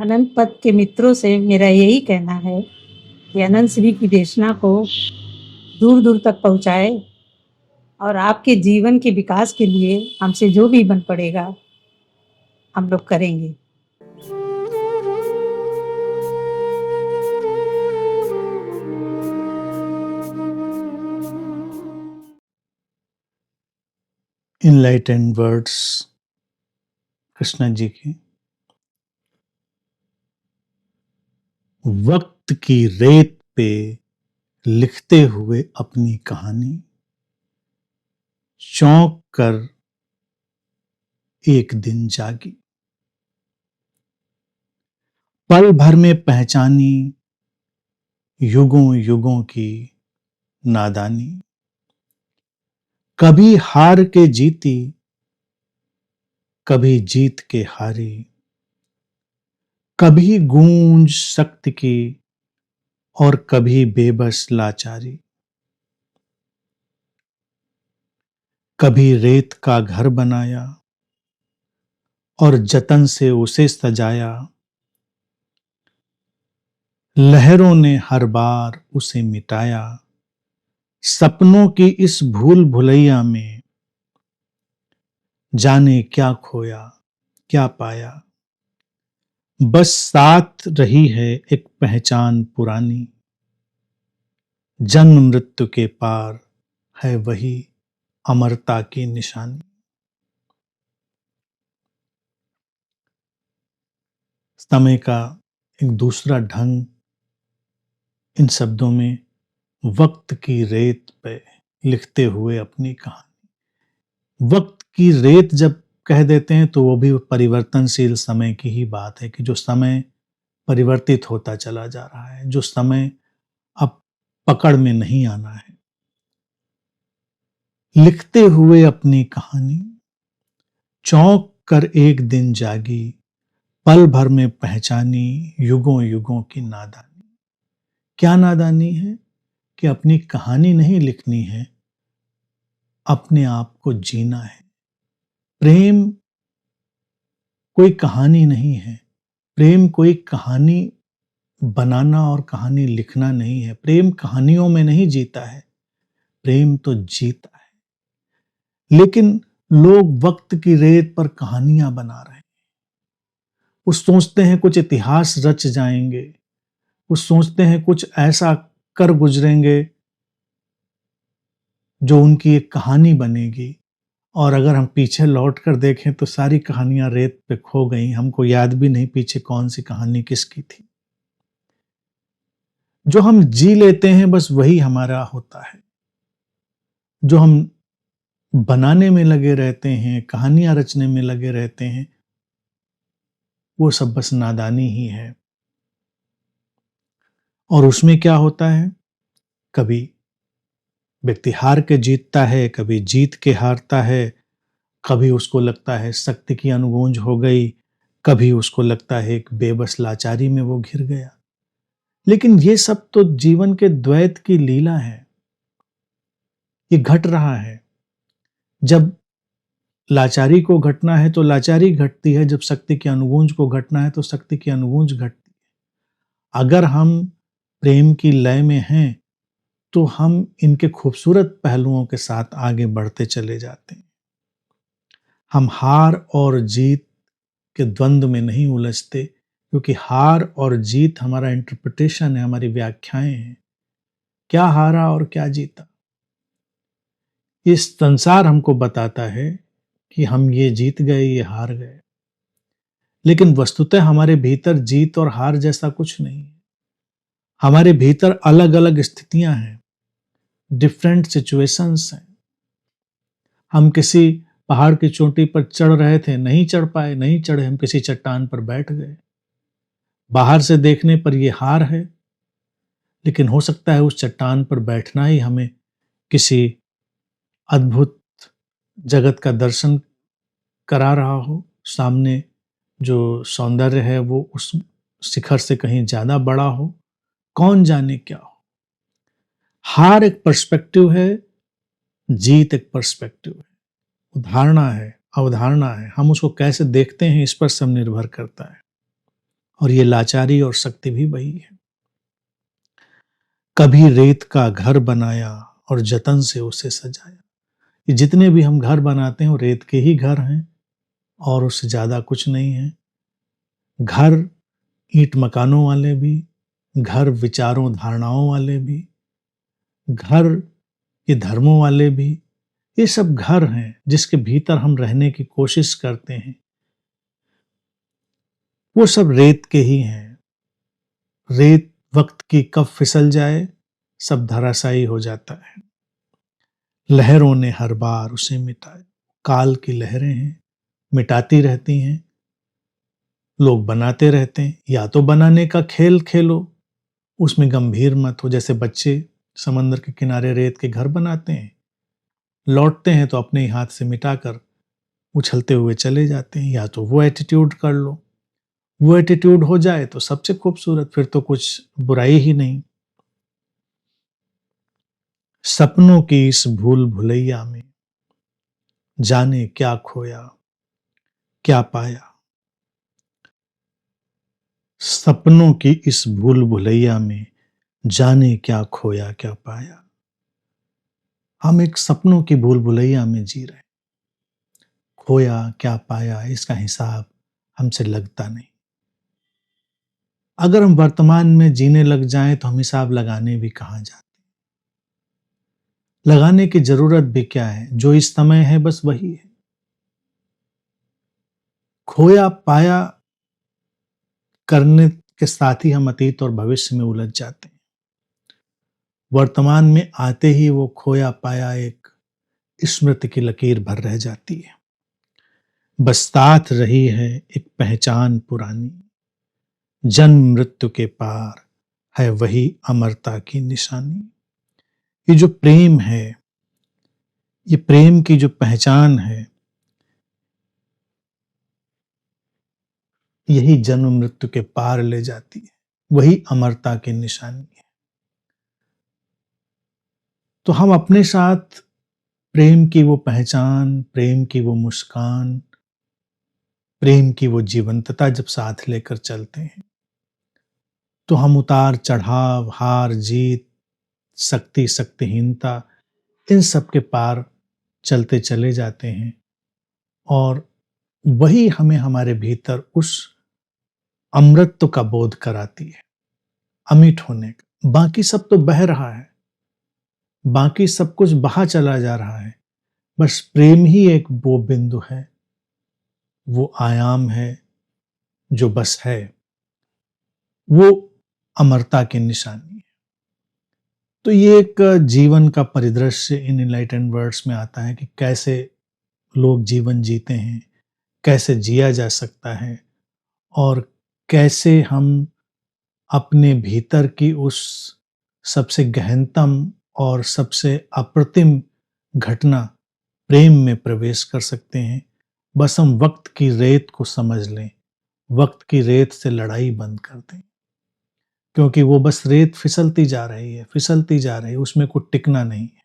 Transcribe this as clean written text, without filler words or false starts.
अनंत पथ के मित्रों से मेरा यही कहना है कि अनंत श्री की देशना को दूर दूर तक पहुंचाए और आपके जीवन के विकास के लिए हमसे जो भी बन पड़ेगा हम लोग करेंगे। इनलाइटेंड वर्ड्स कृष्णा जी की। वक्त की रेत पे लिखते हुए अपनी कहानी, चौंक कर एक दिन जागी। पल भर में पहचानी युगों युगों की नादानी। कभी हार के जीती, कभी जीत के हारी। कभी गूंज शक्ति की और कभी बेबस लाचारी। कभी रेत का घर बनाया और जतन से उसे सजाया। लहरों ने हर बार उसे मिटाया। सपनों की इस भूल भुलैया में जाने क्या खोया क्या पाया। बस साथ रही है एक पहचान पुरानी। जन्म मृत्यु के पार है वही अमरता की निशानी। समय का एक दूसरा ढंग इन शब्दों में, वक्त की रेत पे लिखते हुए अपनी कहानी। वक्त की रेत जब कह देते हैं तो वो भी परिवर्तनशील समय की ही बात है कि जो समय परिवर्तित होता चला जा रहा है, जो समय अब पकड़ में नहीं आना है। लिखते हुए अपनी कहानी, चौंक कर एक दिन जागी। पल भर में पहचानी युगों युगों की नादानी। क्या नादानी है कि अपनी कहानी नहीं लिखनी है, अपने आप को जीना है। प्रेम कोई कहानी नहीं है। प्रेम कोई कहानी बनाना और कहानी लिखना नहीं है। प्रेम कहानियों में नहीं जीता है, प्रेम तो जीता है। लेकिन लोग वक्त की रेत पर कहानियां बना रहे हैं। वो सोचते हैं कुछ इतिहास रच जाएंगे, वो सोचते हैं कुछ ऐसा कर गुजरेंगे जो उनकी एक कहानी बनेगी। और अगर हम पीछे लौट कर देखें तो सारी कहानियां रेत पे खो गई। हमको याद भी नहीं पीछे कौन सी कहानी किसकी थी। जो हम जी लेते हैं बस वही हमारा होता है। जो हम बनाने में लगे रहते हैं, कहानियां रचने में लगे रहते हैं, वो सब बस नादानी ही है। और उसमें क्या होता है, कभी व्यक्ति हार के जीतता है, कभी जीत के हारता है। कभी उसको लगता है शक्ति की अनुगूंज हो गई, कभी उसको लगता है एक बेबस लाचारी में वो घिर गया। लेकिन ये सब तो जीवन के द्वैत की लीला है। ये घट रहा है। जब लाचारी को घटना है तो लाचारी घटती है, जब शक्ति की अनुगूंज को घटना है तो शक्ति की अनुगूंज घटती है। अगर हम प्रेम की लय में हैं तो हम इनके खूबसूरत पहलुओं के साथ आगे बढ़ते चले जाते हैं। हम हार और जीत के द्वंद्व में नहीं उलझते, क्योंकि हार और जीत हमारा इंटरप्रिटेशन है, हमारी व्याख्याएं हैं। क्या हारा और क्या जीता, इस संसार हमको बताता है कि हम ये जीत गए, ये हार गए। लेकिन वस्तुतः हमारे भीतर जीत और हार जैसा कुछ नहीं है। हमारे भीतर अलग अलग स्थितियां हैं, डिफरेंट सिचुएशंस हैं। हम किसी पहाड़ की चोटी पर चढ़ रहे थे, नहीं चढ़ पाए, नहीं चढ़े, हम किसी चट्टान पर बैठ गए। बाहर से देखने पर यह हार है, लेकिन हो सकता है उस चट्टान पर बैठना ही हमें किसी अद्भुत जगत का दर्शन करा रहा हो। सामने जो सौंदर्य है वो उस शिखर से कहीं ज्यादा बड़ा हो, कौन जाने क्या हो। हार एक पर्सपेक्टिव है, जीत एक पर्सपेक्टिव है, उदाहरणा है, अवधारणा है। हम उसको कैसे देखते हैं इस पर सब निर्भर करता है। और ये लाचारी और शक्ति भी वही है। कभी रेत का घर बनाया और जतन से उसे सजाया। ये जितने भी हम घर बनाते हैं वो रेत के ही घर हैं और उससे ज्यादा कुछ नहीं है। घर ईंट मकानों वाले भी, घर विचारों धारणाओं वाले भी, घर ये धर्मों वाले भी, ये सब घर हैं जिसके भीतर हम रहने की कोशिश करते हैं। वो सब रेत के ही हैं। रेत वक्त की कब फिसल जाए सब धराशायी हो जाता है। लहरों ने हर बार उसे मिटाया। काल की लहरें हैं, मिटाती रहती हैं, लोग बनाते रहते हैं। या तो बनाने का खेल खेलो, उसमें गंभीर मत हो। जैसे बच्चे समंदर के किनारे रेत के घर बनाते हैं, लौटते हैं तो अपने ही हाथ से मिटाकर उछलते हुए चले जाते हैं। या तो वो एटीट्यूड कर लो, वो एटीट्यूड हो जाए तो सबसे खूबसूरत, फिर तो कुछ बुराई ही नहीं। सपनों की इस भूल भुलैया में जाने क्या खोया क्या पाया। सपनों की इस भूल भुलैया में जाने क्या खोया क्या पाया। हम एक सपनों की भूल भुलैया में जी रहे हैं। खोया क्या पाया इसका हिसाब हमसे लगता नहीं। अगर हम वर्तमान में जीने लग जाएं तो हम हिसाब लगाने भी कहां जाते। लगाने की जरूरत भी क्या है, जो इस समय है बस वही है। खोया पाया करने के साथ ही हम अतीत और भविष्य में उलझ जाते हैं। वर्तमान में आते ही वो खोया पाया एक स्मृति की लकीर भर रह जाती है। बस साथ रही है एक पहचान पुरानी, जन्म मृत्यु के पार है वही अमरता की निशानी। ये जो प्रेम है, ये प्रेम की जो पहचान है, यही जन्म मृत्यु के पार ले जाती है, वही अमरता की निशानी है। तो हम अपने साथ प्रेम की वो पहचान, प्रेम की वो मुस्कान, प्रेम की वो जीवंतता जब साथ लेकर चलते हैं तो हम उतार चढ़ाव, हार जीत, शक्ति शक्तिहीनता, इन सब के पार चलते चले जाते हैं। और वही हमें हमारे भीतर उस अमृतत्व का बोध कराती है, अमिट होने का। बाकी सब तो बह रहा है, बाकी सब कुछ बहा चला जा रहा है, बस प्रेम ही एक वो बिंदु है, वो आयाम है जो बस है, वो अमरता की निशानी है। तो ये एक जीवन का परिदृश्य इन इनलाइटेंड वर्ड्स में आता है कि कैसे लोग जीवन जीते हैं, कैसे जिया जा सकता है और कैसे हम अपने भीतर की उस सबसे गहनतम और सबसे अप्रतिम घटना प्रेम में प्रवेश कर सकते हैं। बस हम वक्त की रेत को समझ लें, वक्त की रेत से लड़ाई बंद कर दें, क्योंकि वो बस रेत फिसलती जा रही है, फिसलती जा रही है, उसमें कुछ टिकना नहीं है।